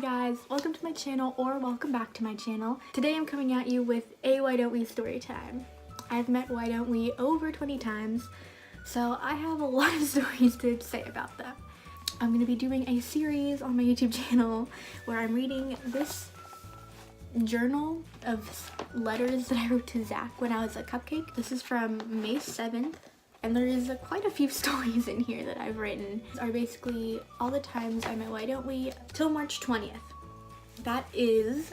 guys, welcome to my channel or welcome back to my channel. Today I'm coming at you with a Why Don't We story time. I've met Why Don't We over 20 times, so I have a lot of stories to say about them. I'm going to be doing a series on my YouTube channel where I'm reading this journal of letters that I wrote to Zach when I was a cupcake. This is from May 7th. And there is quite a few stories in here that I've written. These are basically all the times I met Why Don't We till March 20th. That is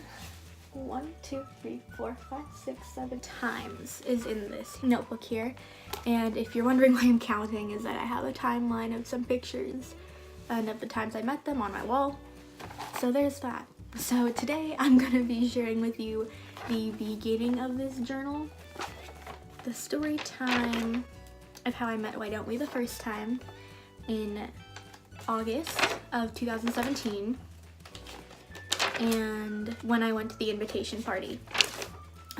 1, 2, 3, 4, 5, 6, 7 times is in this notebook here. And if you're wondering why I'm counting, is that I have a timeline of some pictures and of the times I met them on my wall. So there's that. So today I'm gonna be sharing with you the beginning of this journal, the story time of how I met Why Don't We the first time in August of 2017, and when I went to the invitation party.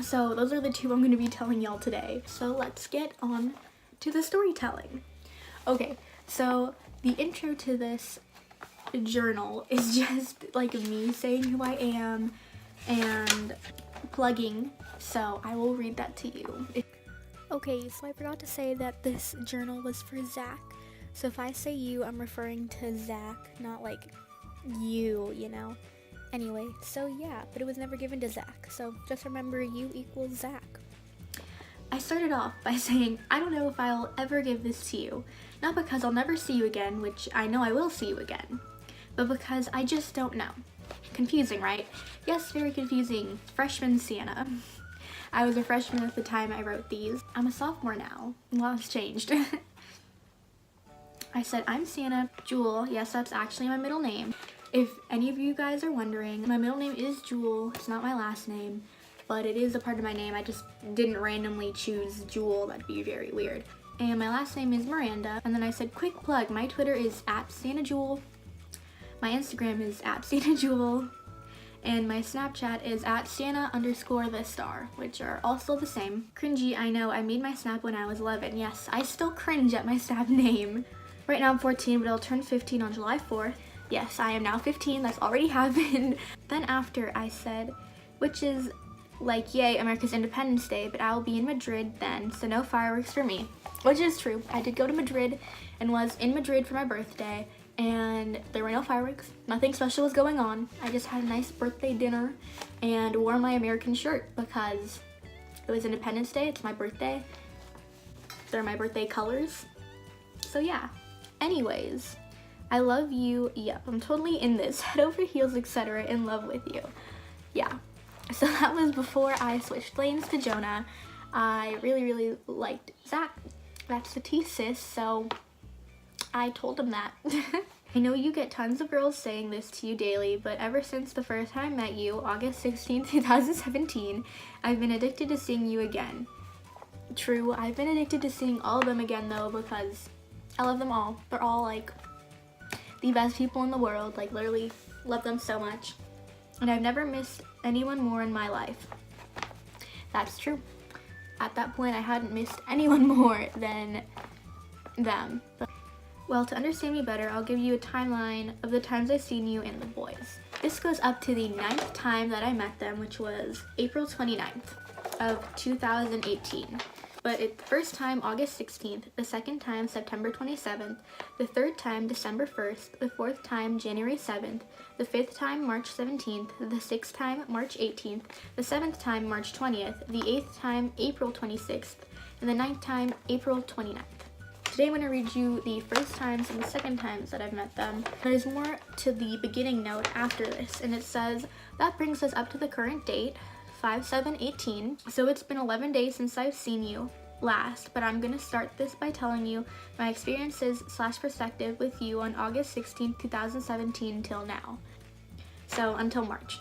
So those are the two I'm going to be telling y'all today. So let's get on to the storytelling. Okay, so the intro to this journal is just like me saying who I am and plugging, so I will read that to you. Okay, so I forgot to say that this journal was for Zach. So if I say you, I'm referring to Zach, not like you know. Anyway, so yeah, but it was never given to Zach. So just remember, you equals Zach. I started off by saying, I don't know if I'll ever give this to you. Not because I'll never see you again, which I know I will see you again, but because I just don't know. Confusing, right? Yes, very confusing. Freshman Sienna. I was a freshman at the time I wrote these. I'm a sophomore now. A lot has changed. I said, I'm XiannaJewel. Yes, that's actually my middle name. If any of you guys are wondering, my middle name is Jewel. It's not my last name, but it is a part of my name. I just didn't randomly choose Jewel. That'd be very weird. And my last name is Miranda. And then I said, quick plug, my Twitter is @XiannaJewel. My Instagram is @XiannaJewel. And my Snapchat is @Sienna_the_star, which are also the same. Cringy, I know, I made my Snap when I was 11. Yes, I still cringe at my Snap name. Right now I'm 14, but I'll turn 15 on July 4th. Yes, I am now 15, that's already happened. Then after I said, which is like, yay, America's Independence Day, but I'll be in Madrid then, so no fireworks for me. Which is true, I did go to Madrid and was in Madrid for my birthday. And there were no fireworks, nothing special was going on. I just had a nice birthday dinner and wore my American shirt because it was Independence Day, it's my birthday. They're my birthday colors. So yeah, anyways, I love you, yep, I'm totally in this, head over heels, etc., in love with you. Yeah, so that was before I switched lanes to Jonah. I really liked Zach, that's the T-sis, so I told him that. I know you get tons of girls saying this to you daily, but ever since the first time I met you, August 16, 2017, I've been addicted to seeing you again. True, I've been addicted to seeing all of them again though, because I love them all. They're all like the best people in the world, like literally love them so much. And I've never missed anyone more in my life. That's true. At that point, I hadn't missed anyone more than them. Well, to understand me better, I'll give you a timeline of the times I've seen you and the boys. This goes up to the 9th time that I met them, which was April 29th of 2018. But the first time, August 16th, the second time, September 27th, the third time, December 1st, the fourth time, January 7th, the fifth time, March 17th, the sixth time, March 18th, the seventh time, March 20th, the eighth time, April 26th, and the ninth time, April 29th. Today I'm going to read you the first times and the second times that I've met them. There's more to the beginning note after this, and it says, that brings us up to the current date, 5/7/18. So it's been 11 days since I've seen you last, but I'm going to start this by telling you my experiences / perspective with you on August 16, 2017 till now. So until March.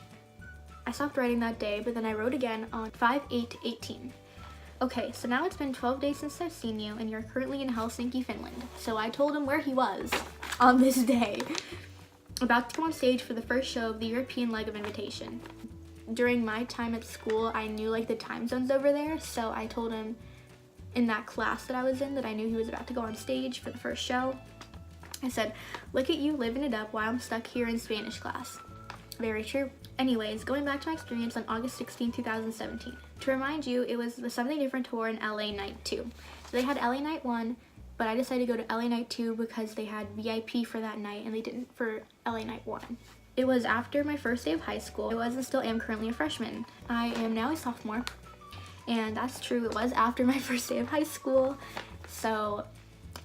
I stopped writing that day, but then I wrote again on 5/8/18. Okay, so now it's been 12 days since I've seen you, and you're currently in Helsinki, Finland. So I told him where he was on this day. About to go on stage for the first show of the European leg of Invitation. During my time at school, I knew like the time zones over there, so I told him in that class that I was in that I knew he was about to go on stage for the first show. I said, look at you living it up while I'm stuck here in Spanish class. Very true. Anyways, going back to my experience on August 16, 2017. To remind you, it was the Something Different tour in LA Night 2. So they had LA Night 1, but I decided to go to LA Night 2 because they had VIP for that night and they didn't for LA Night 1. It was after my first day of high school. I was and still am currently a freshman. I am now a sophomore, and that's true, it was after my first day of high school, so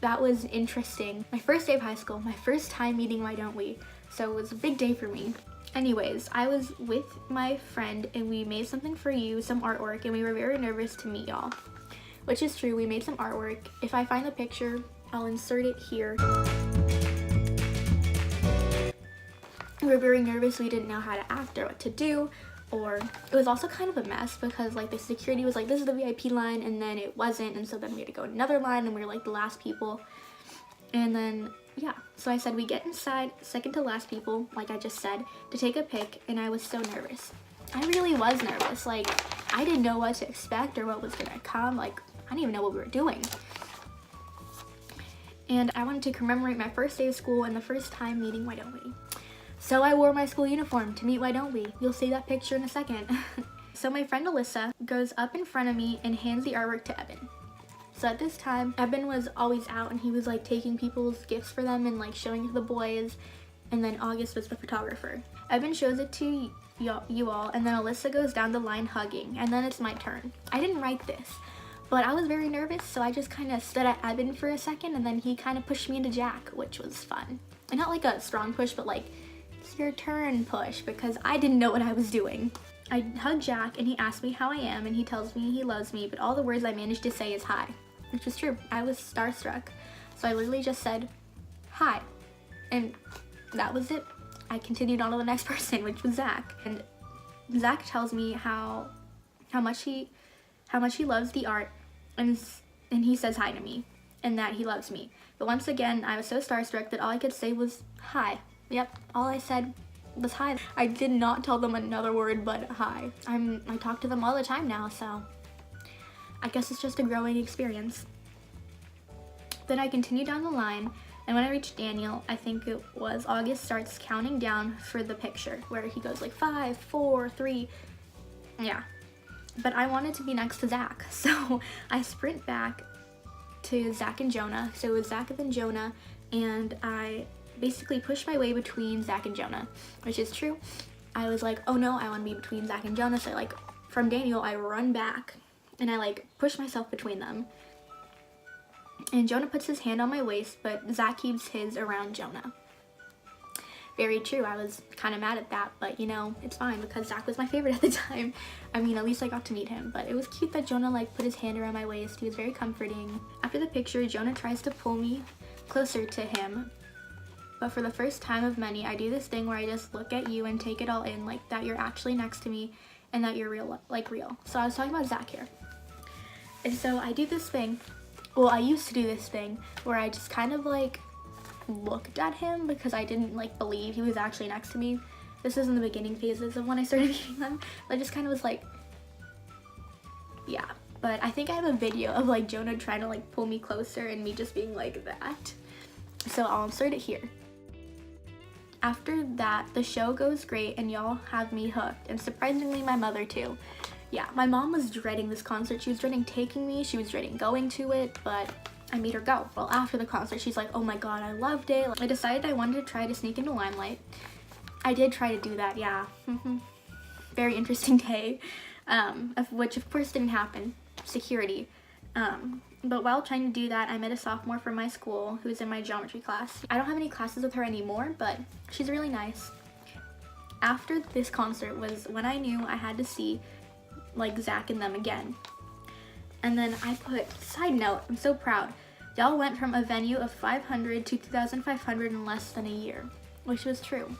that was interesting. My first day of high school, my first time meeting Why Don't We, so it was a big day for me. Anyways, I was with my friend and we made something for you, some artwork, and we were very nervous to meet y'all. Which is true, we made some artwork. If I find the picture, I'll insert it here. We were very nervous, we didn't know how to act or what to do, or it was also kind of a mess because like the security was like, this is the VIP line, and then it wasn't, and so then we had to go another line and we were like the last people. And then yeah, so I said we get inside, second to last people, like I just said, to take a pic, and I was so nervous. I really was nervous. Like, I didn't know what to expect or what was gonna come. Like, I didn't even know what we were doing. And I wanted to commemorate my first day of school and the first time meeting Why Don't We. So I wore my school uniform to meet Why Don't We. You'll see that picture in a second. So my friend Alyssa goes up in front of me and hands the artwork to Evan. So at this time, Eben was always out and he was like taking people's gifts for them and like showing it to the boys, and then August was the photographer. Eben shows it to you all, and then Alyssa goes down the line hugging, and then it's my turn. I didn't write this, but I was very nervous, so I just kind of stood at Eben for a second, and then he kind of pushed me into Jack, which was fun. And not like a strong push, but like, it's your turn push, because I didn't know what I was doing. I hug Jack and he asks me how I am, and he tells me he loves me, but all the words I managed to say is hi. Which was true. I was starstruck. So I literally just said, hi. And that was it. I continued on to the next person, which was Zach. And Zach tells me how much he loves the art, and he says hi to me and that he loves me. But once again, I was so starstruck that all I could say was hi. Yep, all I said was hi. I did not tell them another word but hi. I talk to them all the time now, so I guess it's just a growing experience. Then I continue down the line, and when I reach Daniel, I think it was August starts counting down for the picture, where he goes like 5, 4, 3, yeah. But I wanted to be next to Zach, so I sprint back to Zach and Jonah. So it was Zach and then Jonah, and I basically pushed my way between Zach and Jonah, which is true. I was like, oh no, I want to be between Zach and Jonah, so like from Daniel, I run back. And I like push myself between them. And Jonah puts his hand on my waist, but Zach keeps his around Jonah. Very true, I was kind of mad at that, but you know, it's fine because Zach was my favorite at the time. I mean, at least I got to meet him, but it was cute that Jonah like put his hand around my waist. He was very comforting. After the picture, Jonah tries to pull me closer to him, but for the first time of many, I do this thing where I just look at you and take it all in, like that you're actually next to me and that you're real, like real. So I was talking about Zach here. And so I do this thing, well, I used to do this thing where I just kind of like looked at him because I didn't like believe he was actually next to me. This was in the beginning phases of when I started meeting them. I just kind of was like, yeah. But I think I have a video of like Jonah trying to like pull me closer and me just being like that. So I'll insert it here. After that, the show goes great and y'all have me hooked, and surprisingly my mother too. Yeah, my mom was dreading this concert. She was dreading taking me, she was dreading going to it, but I made her go. Well, after the concert, she's like, oh my god, I loved it. I decided I wanted to try to sneak into Limelight. I did try to do that, yeah. Very interesting day, which of course didn't happen. Security. But while trying to do that, I met a sophomore from my school who's in my geometry class. I don't have any classes with her anymore, but she's really nice. After this concert was when I knew I had to see like Zach and them again. And then I put, side note, I'm so proud. Y'all went from a venue of 500 to 2,500 in less than a year, which was true.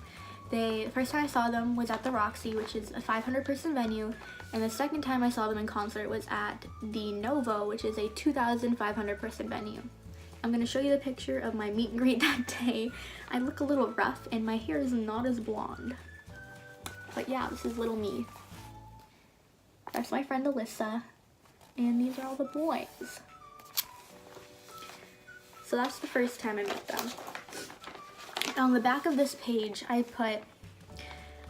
The first time I saw them was at the Roxy, which is a 500 person venue, and the second time I saw them in concert was at the Novo, which is a 2,500 person venue. I'm gonna show you the picture of my meet and greet that day. I look a little rough and my hair is not as blonde. But yeah, this is little me. That's my friend Alyssa, and these are all the boys. So that's the first time I met them. On the back of this page, I put,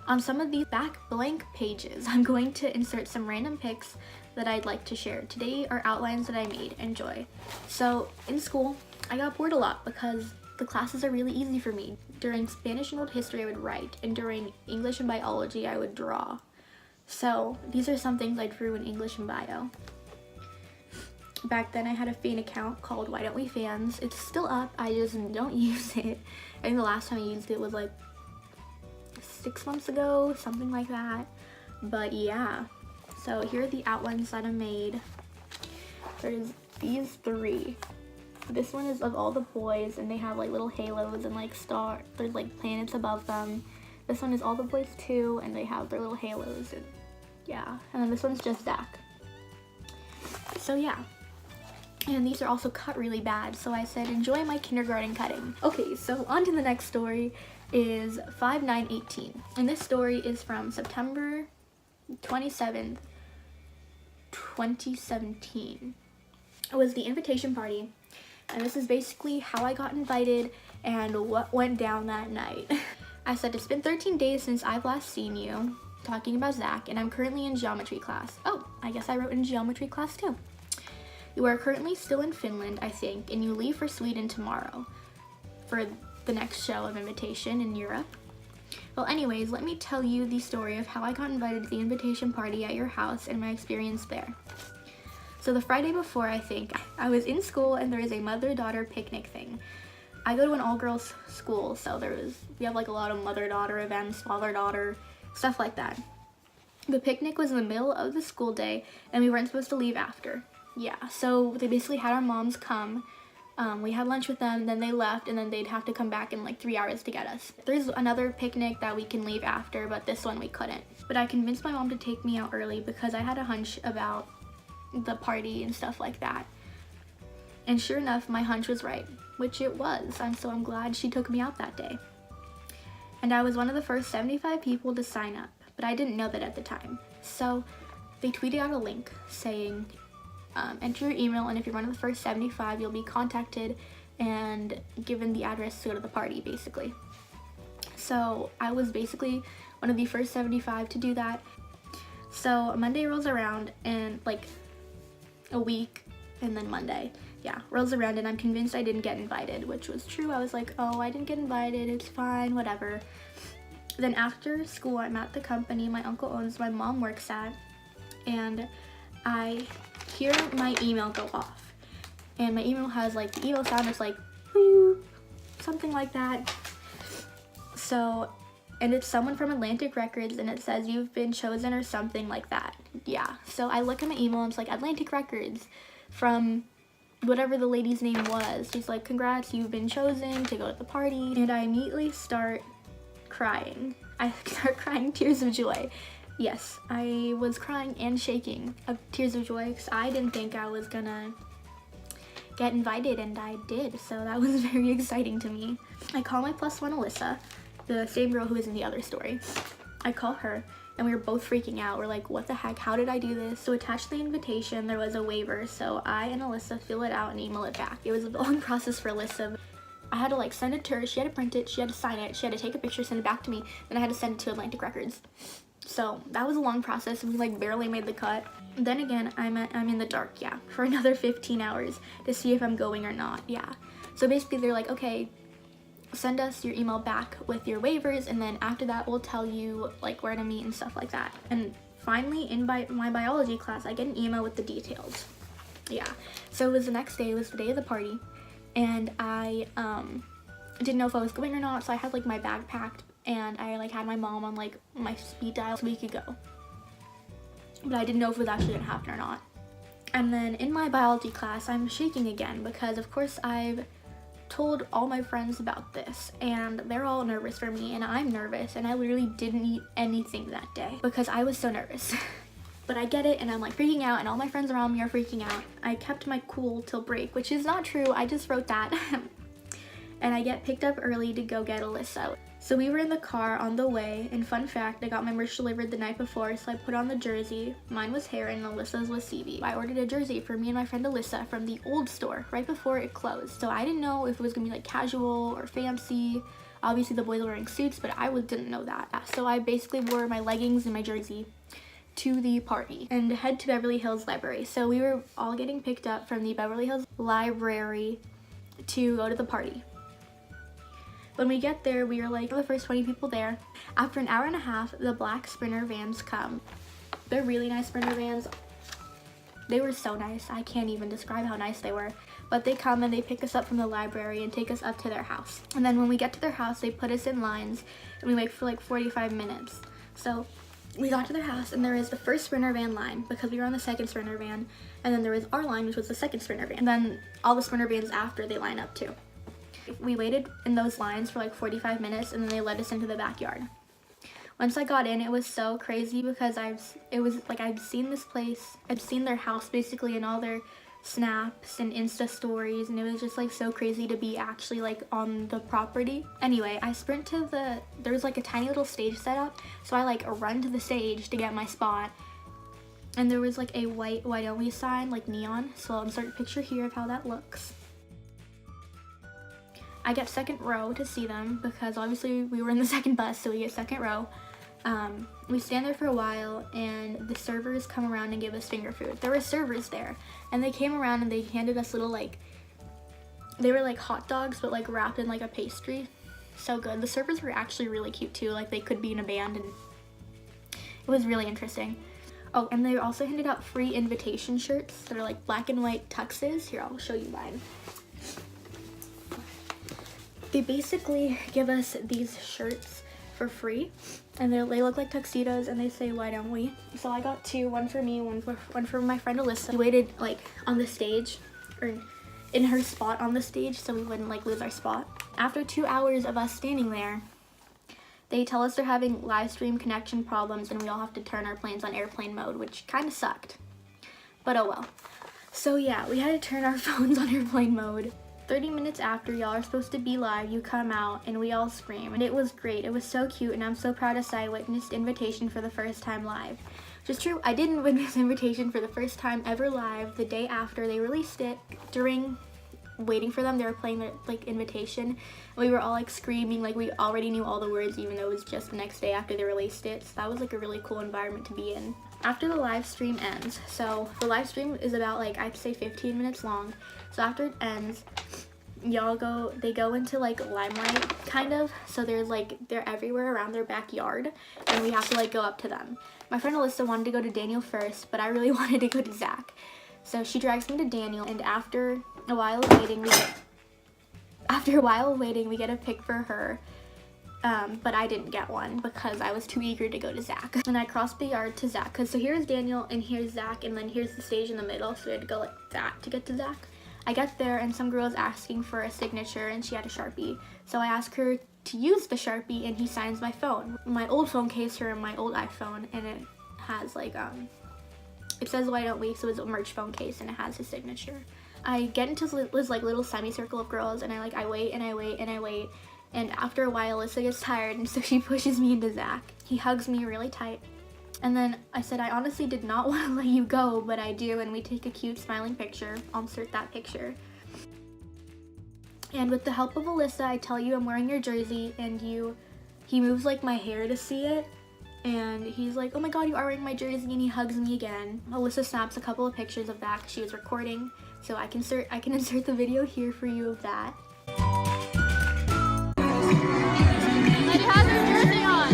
On some of these back blank pages, I'm going to insert some random pics that I'd like to share. Today are outlines that I made. Enjoy. So in school, I got bored a lot because the classes are really easy for me. During Spanish and World History, I would write, and during English and Biology, I would draw. So these are some things I drew in English and Bio. Back then, I had a fan account called Why Don't We Fans. It's still up, I just don't use it. I think the last time I used it was like 6 months ago, something like that. But yeah, so here are the outlines that I made. There's these 3. This one is of all the boys, and they have like little halos and like there's like planets above them. This one is all the boys too, and they have their little halos, and yeah. And then this one's just Zach. So yeah. And these are also cut really bad, so I said enjoy my kindergarten cutting. Okay, so on to the next story is 5/9/18, and this story is from September 27th, 2017. It was the invitation party, and this is basically how I got invited and what went down that night. I said, it's been 13 days since I've last seen you, talking about Zach, and I'm currently in geometry class. Oh, I guess I wrote in geometry class too. You are currently still in Finland, I think, and you leave for Sweden tomorrow for the next show of invitation in Europe. Well, anyways, let me tell you the story of how I got invited to the invitation party at your house and my experience there. So the Friday before, I think, I was in school and there is a mother-daughter picnic thing. I go to an all-girls school, so we have like a lot of mother-daughter events, father-daughter, stuff like that. The picnic was in the middle of the school day and we weren't supposed to leave after. Yeah, so they basically had our moms come. We had lunch with them, then they left, and then they'd have to come back in like 3 hours to get us. There's another picnic that we can leave after, but this one we couldn't. But I convinced my mom to take me out early because I had a hunch about the party and stuff like that. And sure enough, my hunch was right, which it was. So I'm glad she took me out that day. And I was one of the first 75 people to sign up, but I didn't know that at the time. So they tweeted out a link saying, enter your email, and if you're one of the first 75, you'll be contacted and given the address to go to the party, basically. So I was basically one of the first 75 to do that. So Monday rolls around, and like a week, and then Monday, yeah, rolls around, and I'm convinced I didn't get invited, which was true. I was like, oh, I didn't get invited, it's fine, whatever. Then after school, I'm at the company my uncle owns, my mom works at, and I hear my email go off, and my email has like the email sound is like woo, something like that. So, and it's someone from Atlantic Records, and it says you've been chosen or something like that. Yeah, so I look at my email and it's like Atlantic Records from whatever the lady's name was. She's like, congrats, you've been chosen to go to the party. And I immediately start crying. I start crying tears of joy. Yes, I was crying and shaking of tears of joy because I didn't think I was gonna get invited, and I did, so that was very exciting to me. I call my +1 Alyssa, the same girl who was in the other story. I call her, and we were both freaking out. We're like, what the heck, how did I do this? So attached to the invitation, there was a waiver, so I and Alyssa fill it out and email it back. It was a long process for Alyssa. I had to like send it to her, she had to print it, she had to sign it, she had to take a picture, send it back to me, then I had to send it to Atlantic Records. So that was a long process, and we like barely made the cut. Then again, I'm in the dark, yeah, for another 15 hours to see if I'm going or not, yeah. So basically they're like, okay, send us your email back with your waivers, and then after that we'll tell you like where to meet and stuff like that. And finally in my biology class, I get an email with the details. Yeah, so it was the next day, it was the day of the party, and I didn't know if I was going or not, so I had like my bag packed, and I like had my mom on like my speed dial so we could go, but I didn't know if it was actually gonna happen or not. And then in my biology class, I'm shaking again because of course I've told all my friends about this, and they're all nervous for me, and I'm nervous, and I literally didn't eat anything that day because I was so nervous. But I get it, and I'm like freaking out, and all my friends around me are freaking out. I kept my cool till break, which is not true, I just wrote that. And I get picked up early to go get Alyssa. So we were in the car on the way, and fun fact, I got my merch delivered the night before, so I put on the jersey. Mine was hair and Alyssa's was CB. I ordered a jersey for me and my friend Alyssa from the old store right before it closed. So I didn't know if it was gonna be like casual or fancy. Obviously the boys were wearing suits, but I didn't know that. So I basically wore my leggings and my jersey to the party and head to Beverly Hills Library. So we were all getting picked up from the Beverly Hills Library to go to the party. When we get there, we were like the first 20 people there. After an hour and a half, the black Sprinter vans come. They're really nice Sprinter vans. They were so nice. I can't even describe how nice they were. But they come and they pick us up from the library and take us up to their house. And then when we get to their house, they put us in lines and we wait for like 45 minutes. So we got to their house and there is the first Sprinter van line because we were on the second Sprinter van. And then there was our line, which was the second Sprinter van. And then all the Sprinter vans after, they line up too. We waited in those lines for like 45 minutes and then they led us into the backyard. Once I got in, it was so crazy because I'd seen this place, I'd seen their house basically in all their snaps and Insta stories, and it was just like so crazy to be actually like on the property. Anyway, I sprint to there's like a tiny little stage set up, so I like run to the stage to get my spot. And there was like a white "Why don't we" sign, like neon, so I'll insert a picture here of how that looks. I get second row to see them because obviously we were in the second bus, so we get second row. We stand there for a while and the servers come around and give us finger food. There were servers there and they came around and they handed us little they were like hot dogs but like wrapped in like a pastry. So good. The servers were actually really cute too, like they could be in a band, and it was really interesting. Oh, and they also handed out free invitation shirts that are like black and white tuxes. Here, I'll show you mine. They basically give us these shirts for free, and they look like tuxedos and they say "Why don't we?" So I got two, one for me, one for my friend Alyssa. We waited like on the stage, or in her spot on the stage, so we wouldn't like lose our spot. After 2 hours of us standing there, they tell us they're having live stream connection problems and we all have to turn our planes on airplane mode, which kind of sucked, but oh well. So yeah, we had to turn our phones on airplane mode. 30 minutes after y'all are supposed to be live, you come out and we all scream, and it was great. It was so cute, and I'm so proud to say I witnessed Invitation for the first time live. Just true, I didn't witness Invitation for the first time ever live the day after they released it. During waiting for them, they were playing their like Invitation, and we were all like screaming like we already knew all the words, even though it was just the next day after they released it. So that was like a really cool environment to be in. After the live stream ends, so the live stream is about like, I'd say 15 minutes long. So after it ends, they go into like limelight kind of, so they're everywhere around their backyard and we have to like go up to them. My friend Alyssa wanted to go to Daniel first, but I really wanted to go to Zach, so she drags me to Daniel, and after a while of waiting we get a pic for her, but I didn't get one because I was too eager to go to Zach. And I crossed the yard to Zach, because so here's Daniel and here's Zach, and then here's the stage in the middle, so we had to go like that to get to Zach. I get there and some girl's asking for a signature and she had a Sharpie. So I ask her to use the Sharpie and he signs my phone. My old phone case for my old iPhone, and it has like, it says "Why don't we?" so it's a merch phone case and it has his signature. I get into this like little semicircle of girls and I wait and I wait and I wait. And after a while, Alyssa gets tired and so she pushes me into Zach. He hugs me really tight. And then I said, "I honestly did not want to let you go, but I do," and we take a cute smiling picture. I'll insert that picture. And with the help of Alyssa, I tell you I'm wearing your jersey, and he moves like my hair to see it, and he's like, "Oh my god, you are wearing my jersey," and he hugs me again. Alyssa snaps a couple of pictures of that 'cause she was recording, so I can insert the video here for you of that. She has her jersey on!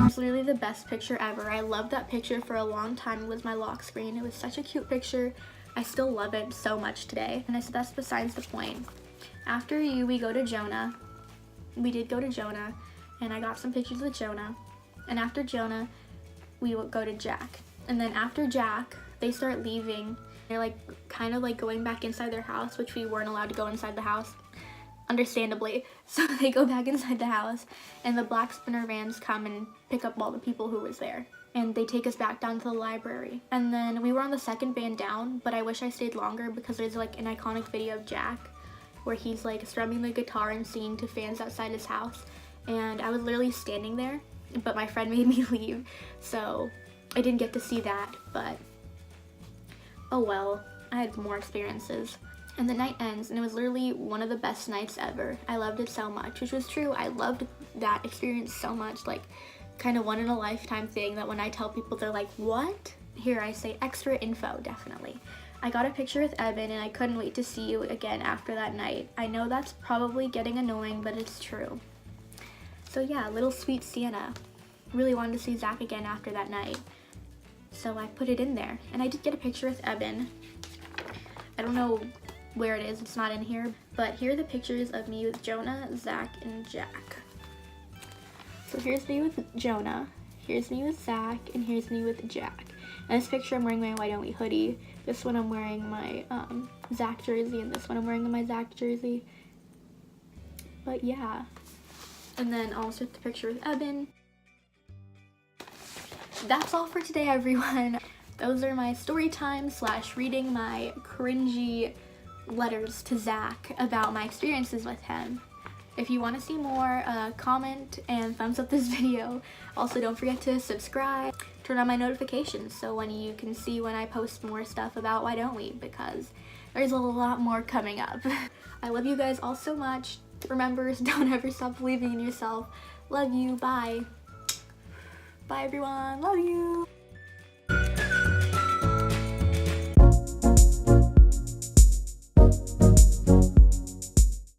It's literally the best picture ever. I loved that picture for a long time. It was my lock screen. It was such a cute picture. I still love it so much today. And I said that's besides the point. After we go to Jonah. We did go to Jonah, and I got some pictures with Jonah. And after Jonah, we would go to Jack. And then after Jack, they start leaving. They're like kind of like going back inside their house, which we weren't allowed to go inside the house, understandably. So they go back inside the house, and the black Sprinter vans come and pick up all the people who was there. And they take us back down to the library. And then we were on the second van down, but I wish I stayed longer because there's like an iconic video of Jack where he's like strumming the guitar and singing to fans outside his house, and I was literally standing there, but my friend made me leave, so I didn't get to see that, but oh well, I had more experiences. And the night ends, and it was literally one of the best nights ever. I loved it so much, which was true. I loved that experience so much, like kind of one in a lifetime thing that when I tell people, they're like, what? Here I say extra info, definitely. I got a picture with Evan, and I couldn't wait to see you again after that night. I know that's probably getting annoying, but it's true. So yeah, little sweet Sienna. Really wanted to see Zach again after that night, so I put it in there. And I did get a picture with Evan. I don't know where it is, it's not in here, but here are the pictures of me with Jonah, Zach, and Jack. So here's me with Jonah, here's me with Zach, and here's me with Jack. And this picture I'm wearing my Why Don't We hoodie, this one I'm wearing my Zach jersey, and this one I'm wearing my Zach jersey. But yeah. And then also the picture with Evan. That's all for today, everyone. Those are my story time / reading my cringy letters to Zach about my experiences with him. If you want to see more, comment and thumbs up this video. Also, don't forget to subscribe, turn on my notifications so when you can see when I post more stuff about Why Don't We, because there's a lot more coming up. I love you guys all so much. Remember, don't ever stop believing in yourself. Love you. Bye. Bye, everyone. Love you.